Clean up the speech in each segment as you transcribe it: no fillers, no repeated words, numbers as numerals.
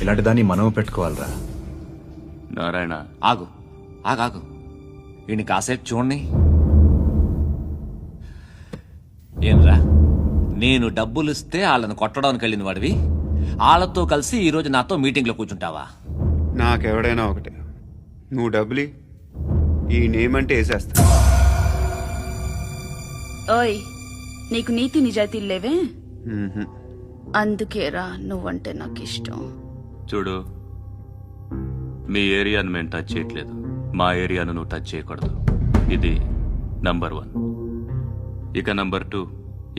ఇలాంటి దాన్ని మనం పెట్టుకోవాలరా. నారాయణ ఆగు ఆగాగు, ఈయన కాసేపు చూడండి. ఏంరా, నేను డబ్బులిస్తే వాళ్ళని కొట్టడానికి వెళ్ళిన వాడివి, వాళ్ళతో కలిసి ఈరోజు నాతో మీటింగ్లో కూర్చుంటావా? నాకెవడైనా ఒకటే, నువ్వు డబ్బులి ఈ నేమ్ అంటే వేసేస్తా. ఓయ్, నీకు నీతి నిజాయితీలు లేవే, అందుకేరా నువ్వంటే నాకు ఇష్టం. చూడు, మీ ఏరియాను మేము టచ్ చేయట్లేదు, మా ఏరియాను నువ్వు టచ్ చేయకూడదు. ఇది నంబర్ 1. ఇక నంబర్ 2,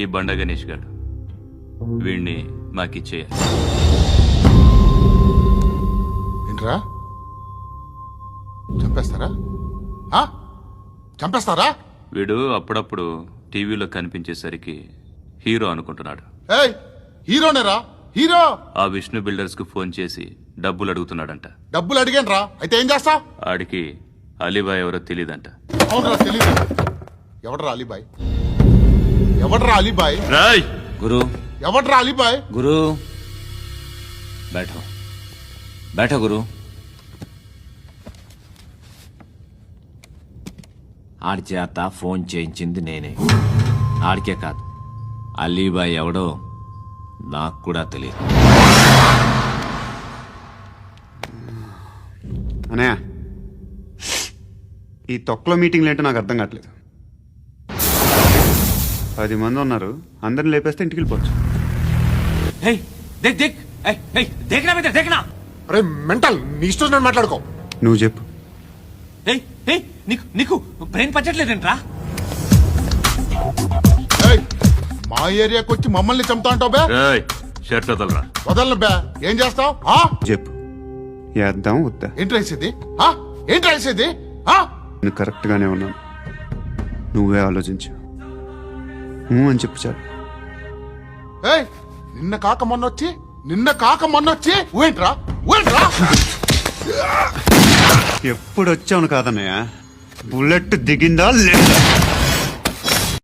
ఈ బండ గణేష్ గారు, వీణ్ణి మాకిచ్చేయాలి. ఏంట్రా, చంపేస్తారా? చంపేస్తారా? వీడు అప్పుడప్పుడు టీవీలో కనిపించేసరికి హీరో అనుకుంటున్నాడు. ఏయ్, హీరోనేరా, హీరో. ఆ విష్ణు బిల్డర్స్ కు ఫోన్ చేసి డబ్బులు అడుగుతున్నాడంట. డబ్బులు అడిగాను రా, అయితే ఏం చేస్తా? ఆడికి అలీబాయ్ ఎవరో తెలియదంట. అవునరా, తెలీదు. ఎవడరా అలీబాయ్? ఎవడరా అలీబాయ్? రాయ్ గురు, ఎవడరా అలీబాయ్? గురు బైఠో, బైఠో గురు. ఆడి చేత ఫోన్ చేయించింది నేనే. ఆడికే కాదు, అలీబాయ్ ఎవడో నాకు కూడా తెలియదు. అనయ్య, ఈ తొక్కలో మీటింగ్లు ఏంటో నాకు అర్థం కావట్లేదు. 10 మంది ఉన్నారు, అందరిని లేపేస్తే ఇంటికి వెళ్ళిపోవచ్చు. అరే మెంటల్, నీ ఇష్టం నేను మాట్లాడుకో. నువ్వు చెప్పు. నీకు బ్రెయిన్ పచ్చట్లేదంట్రా? ఏయ్, మా ఏరియాకి వచ్చి మమ్మల్ని చంపుతా అంటావు బే? రాయ్ షర్ట్ వదలరా. వదలను బే. ఏం చేస్తావు? చెప్పు, వేద్దాం వద్దా? ఏంటి రాసేది? ఏంటి రాసేది? నేను కరెక్ట్ గానే ఉన్నాను, నువ్వే ఆలోచించు. అని చెప్పు చాలు. ఏయ్, నిన్న కాక మొన్నొచ్చి ఊయంట్రా, ఊయంట్రా. ఎప్పుడు వచ్చావును కాదన్నయ్య, బుల్లెట్ దిగిందా లేదా?